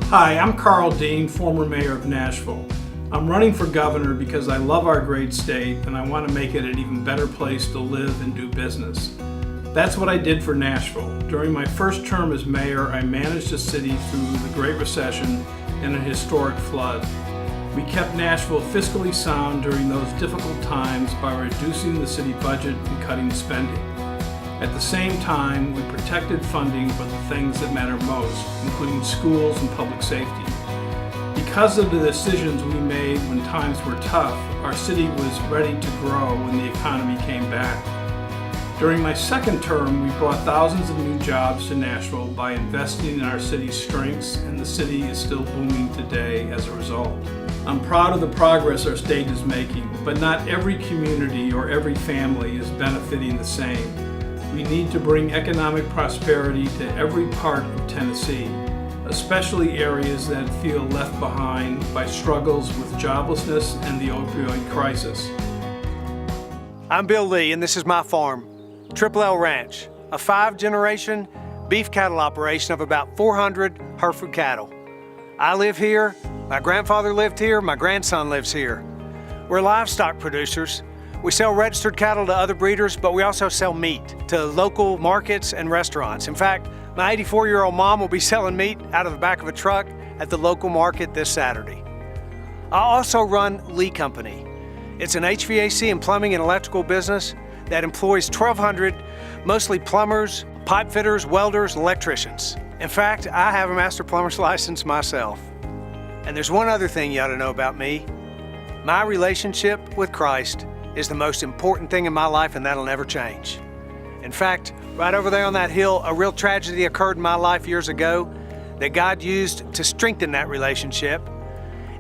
Hi, I'm Karl, former mayor of Nashville. I'm running for governor because I love our great state and I want to make it an even better place to live and do business. That's what I did for Nashville. During my first term as mayor, I managed the city through the Great Recession and a historic flood. We kept Nashville fiscally sound during those difficult times by reducing the city budget and cutting spending. At the same time, we protected funding for the things that matter most, including schools and public safety. Because of the decisions we made when times were tough, our city was ready to grow when the economy came back. During my second term, we brought thousands of new jobs to Nashville by investing in our city's strengths, and the city is still booming today as a result. I'm proud of the progress our state is making, but not every community or every family is benefiting the same. We need to bring economic prosperity to every part of Tennessee, especially areas that feel left behind by struggles with joblessness and the opioid crisis. I'm Bill Lee, and this is my farm, Triple L Ranch, a 5-generation beef cattle operation of about 400 Hereford cattle. I live here, my grandfather lived here, my grandson lives here. We're livestock producers. We sell registered cattle to other breeders, but we also sell meat to local markets and restaurants. In fact, my 84-year-old mom will be selling meat out of the back of a truck at the local market this Saturday. I also run Lee Company. It's an HVAC and plumbing and electrical business that employs 1,200, mostly plumbers, pipe fitters, welders, and electricians. In fact, I have a master plumber's license myself. And there's one other thing you ought to know about me. My relationship with Christ is the most important thing in my life, and that'll never change. In fact, right over there on that hill, a real tragedy occurred in my life years ago that God used to strengthen that relationship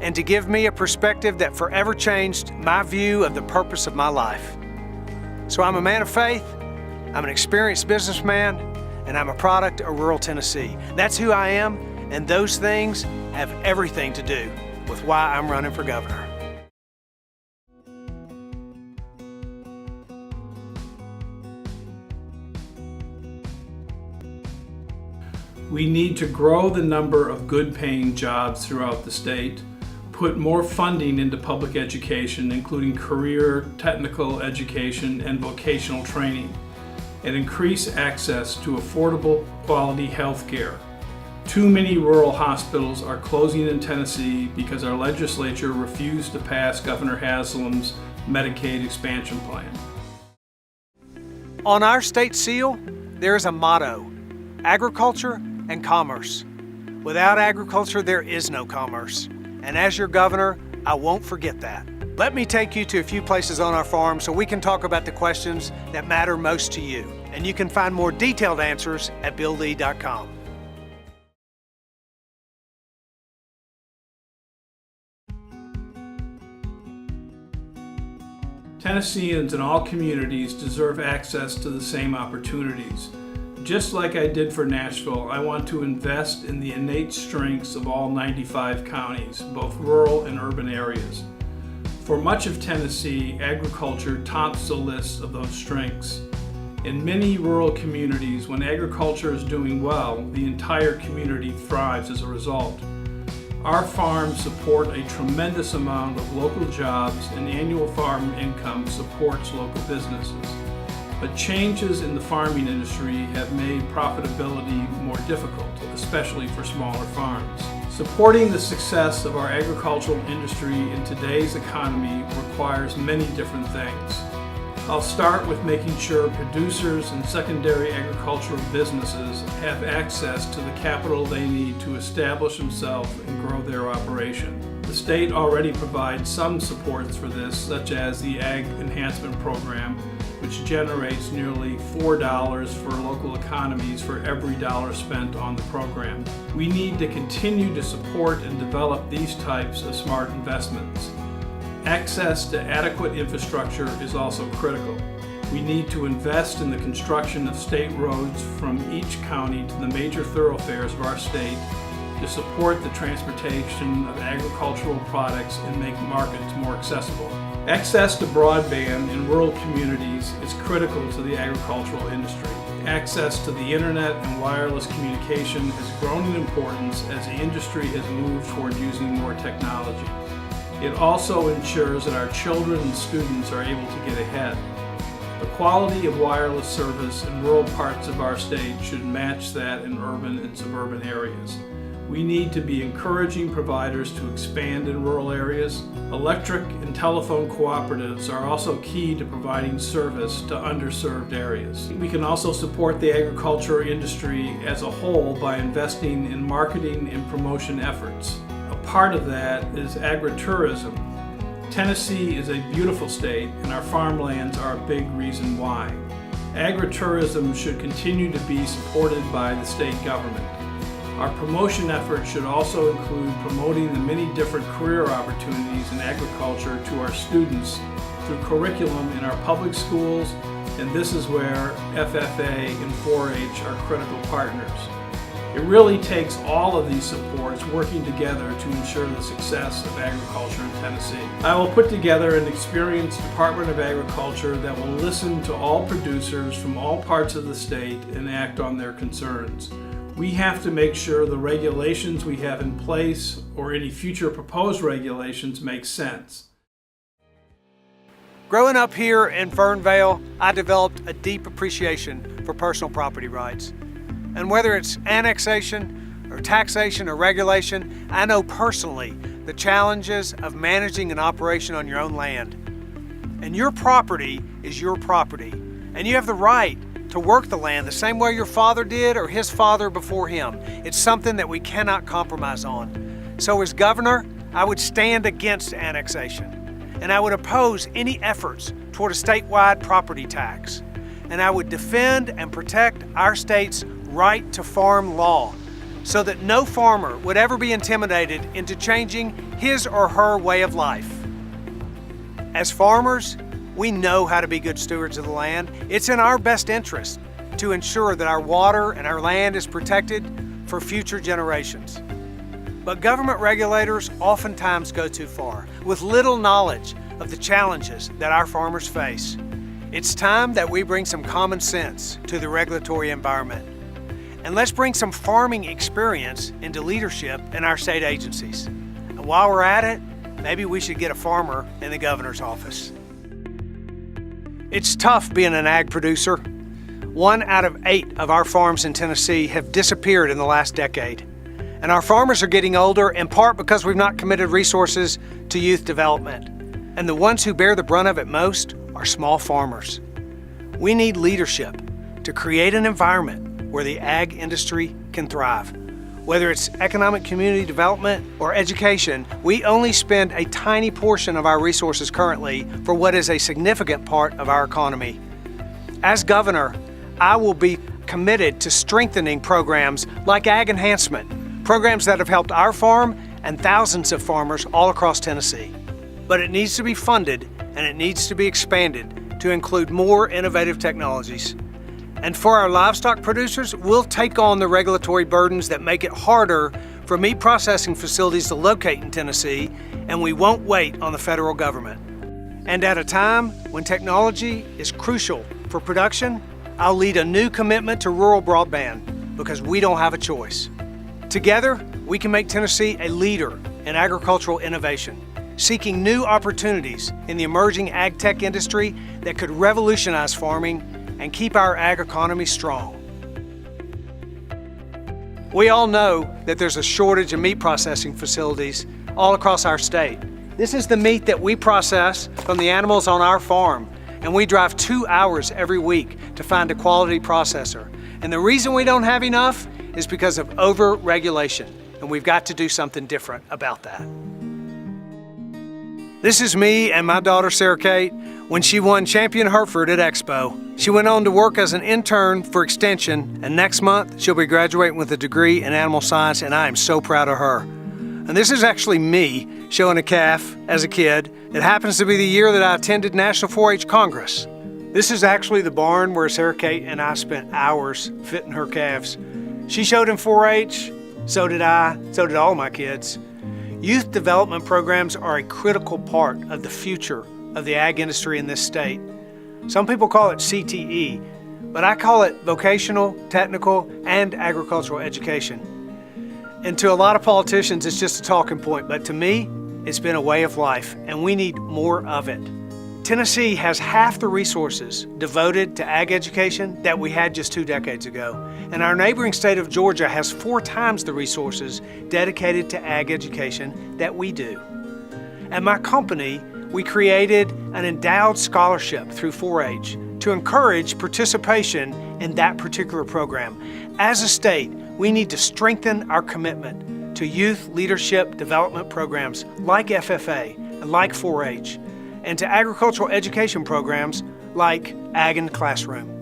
and to give me a perspective that forever changed my view of the purpose of my life. So I'm a man of faith, I'm an experienced businessman, and I'm a product of rural Tennessee. That's who I am, and those things have everything to do with why I'm running for governor. We need to grow the number of good-paying jobs throughout the state, put more funding into public education, including career, technical education, and vocational training, and increase access to affordable, quality health care. Too many rural hospitals are closing in Tennessee because our legislature refused to pass Governor Haslam's Medicaid expansion plan. On our state seal, there is a motto: agriculture and commerce. Without agriculture, there is no commerce. And as your governor, I won't forget that. Let me take you to a few places on our farm so we can talk about the questions that matter most to you. And you can find more detailed answers at BillLee.com. Tennesseans in all communities deserve access to the same opportunities. Just like I did for Nashville, I want to invest in the innate strengths of all 95 counties, both rural and urban areas. For much of Tennessee, agriculture tops the list of those strengths. In many rural communities, when agriculture is doing well, the entire community thrives as a result. Our farms support a tremendous amount of local jobs, and annual farm income supports local businesses. But changes in the farming industry have made profitability more difficult, especially for smaller farms. Supporting the success of our agricultural industry in today's economy requires many different things. I'll start with making sure producers and secondary agricultural businesses have access to the capital they need to establish themselves and grow their operation. The state already provides some supports for this, such as the Ag Enhancement Program, which generates nearly $4 for local economies for every dollar spent on the program. We need to continue to support and develop these types of smart investments. Access to adequate infrastructure is also critical. We need to invest in the construction of state roads from each county to the major thoroughfares of our state to support the transportation of agricultural products and make markets more accessible. Access to broadband in rural communities is critical to the agricultural industry. Access to the internet and wireless communication has grown in importance as the industry has moved toward using more technology. It also ensures that our children and students are able to get ahead. The quality of wireless service in rural parts of our state should match that in urban and suburban areas. We need to be encouraging providers to expand in rural areas. Electric and telephone cooperatives are also key to providing service to underserved areas. We can also support the agriculture industry as a whole by investing in marketing and promotion efforts. A part of that is agritourism. Tennessee is a beautiful state, and our farmlands are a big reason why. Agritourism should continue to be supported by the state government. Our promotion efforts should also include promoting the many different career opportunities in agriculture to our students through curriculum in our public schools, and this is where FFA and 4-H are critical partners. It really takes all of these supports working together to ensure the success of agriculture in Tennessee. I will put together an experienced Department of Agriculture that will listen to all producers from all parts of the state and act on their concerns. We have to make sure the regulations we have in place or any future proposed regulations make sense. Growing up here in Fernvale, I developed a deep appreciation for personal property rights. And whether it's annexation or taxation or regulation, I know personally the challenges of managing an operation on your own land. And your property is your property, and you have the right to work the land the same way your father did or his father before him. It's something that we cannot compromise on. So as governor, I would stand against annexation, and I would oppose any efforts toward a statewide property tax. And I would defend and protect our state's right to farm law so that no farmer would ever be intimidated into changing his or her way of life. As farmers, we know how to be good stewards of the land. It's in our best interest to ensure that our water and our land is protected for future generations. But government regulators oftentimes go too far with little knowledge of the challenges that our farmers face. It's time that we bring some common sense to the regulatory environment. And let's bring some farming experience into leadership in our state agencies. And while we're at it, maybe we should get a farmer in the governor's office. It's tough being an ag producer. 1 out of 8 of our farms in Tennessee have disappeared in the last decade. And our farmers are getting older in part because we've not committed resources to youth development. And the ones who bear the brunt of it most are small farmers. We need leadership to create an environment where the ag industry can thrive. Whether it's economic community development or education, we only spend a tiny portion of our resources currently for what is a significant part of our economy. As governor, I will be committed to strengthening programs like Ag Enhancement, programs that have helped our farm and thousands of farmers all across Tennessee. But it needs to be funded and it needs to be expanded to include more innovative technologies. And for our livestock producers, we'll take on the regulatory burdens that make it harder for meat processing facilities to locate in Tennessee, and we won't wait on the federal government. And at a time when technology is crucial for production, I'll lead a new commitment to rural broadband because we don't have a choice. Together, we can make Tennessee a leader in agricultural innovation, seeking new opportunities in the emerging ag tech industry that could revolutionize farming and keep our ag economy strong. We all know that there's a shortage of meat processing facilities all across our state. This is the meat that we process from the animals on our farm, and we drive 2 hours every week to find a quality processor. And the reason we don't have enough is because of over-regulation, and we've got to do something different about that. This is me and my daughter Sarah Kate when she won Champion Hereford at Expo. She went on to work as an intern for Extension, and next month she'll be graduating with a degree in animal science, and I am so proud of her. And this is actually me showing a calf as a kid. It happens to be the year that I attended National 4-H Congress. This is actually the barn where Sarah Kate and I spent hours fitting her calves. She showed in 4-H, so did I, so did all my kids. Youth development programs are a critical part of the future of the ag industry in this state. Some people call it CTE, but I call it vocational, technical, and agricultural education. And to a lot of politicians, it's just a talking point, but to me, it's been a way of life, and we need more of it. Tennessee has half the resources devoted to ag education that we had just 2 decades ago. And our neighboring state of Georgia has 4 times the resources dedicated to ag education that we do. At my company, we created an endowed scholarship through 4-H to encourage participation in that particular program. As a state, we need to strengthen our commitment to youth leadership development programs like FFA and like 4-H, and to agricultural education programs like Ag in the Classroom.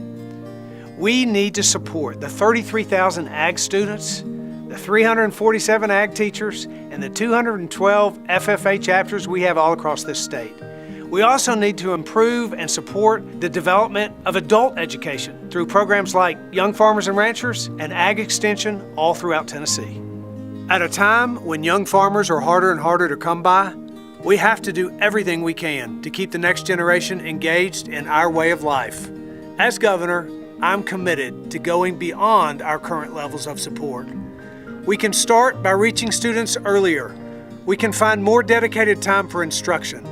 We need to support the 33,000 ag students, the 347 ag teachers, and the 212 FFA chapters we have all across this state. We also need to improve and support the development of adult education through programs like Young Farmers and Ranchers and Ag Extension all throughout Tennessee. At a time when young farmers are harder and harder to come by, we have to do everything we can to keep the next generation engaged in our way of life. As governor, I'm committed to going beyond our current levels of support. We can start by reaching students earlier. We can find more dedicated time for instruction.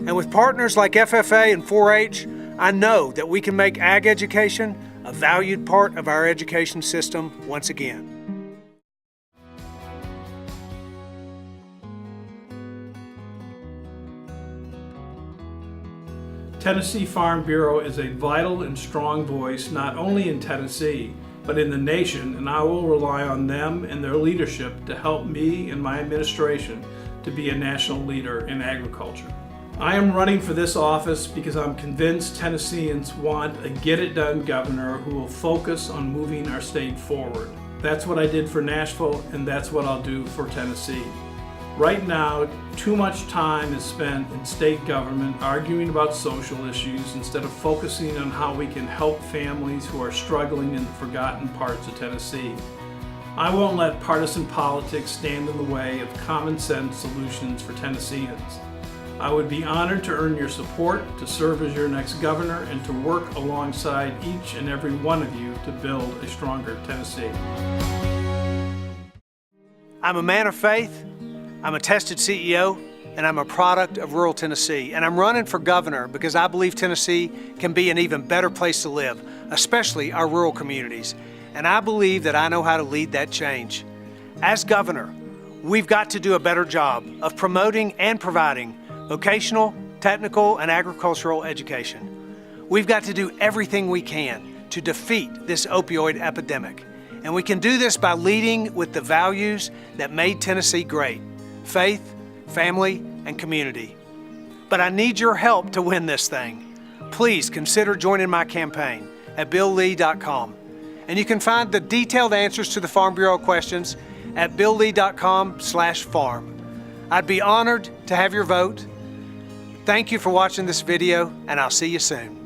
And with partners like FFA and 4-H, I know that we can make ag education a valued part of our education system once again. Tennessee Farm Bureau is a vital and strong voice not only in Tennessee, but in the nation, and I will rely on them and their leadership to help me and my administration to be a national leader in agriculture. I am running for this office because I'm convinced Tennesseans want a get-it-done governor who will focus on moving our state forward. That's what I did for Nashville, and that's what I'll do for Tennessee. Right now, too much time is spent in state government arguing about social issues instead of focusing on how we can help families who are struggling in the forgotten parts of Tennessee. I won't let partisan politics stand in the way of common sense solutions for Tennesseans. I would be honored to earn your support, to serve as your next governor, and to work alongside each and every one of you to build a stronger Tennessee. I'm a man of faith. I'm a tested CEO, and I'm a product of rural Tennessee. And I'm running for governor because I believe Tennessee can be an even better place to live, especially our rural communities. And I believe that I know how to lead that change. As governor, we've got to do a better job of promoting and providing vocational, technical, and agricultural education. We've got to do everything we can to defeat this opioid epidemic. And we can do this by leading with the values that made Tennessee great: faith, family, and community. But I need your help to win this thing. Please consider joining my campaign at BillLee.com. And you can find the detailed answers to the Farm Bureau questions at BillLee.com/farm. I'd be honored to have your vote. Thank you for watching this video, and I'll see you soon.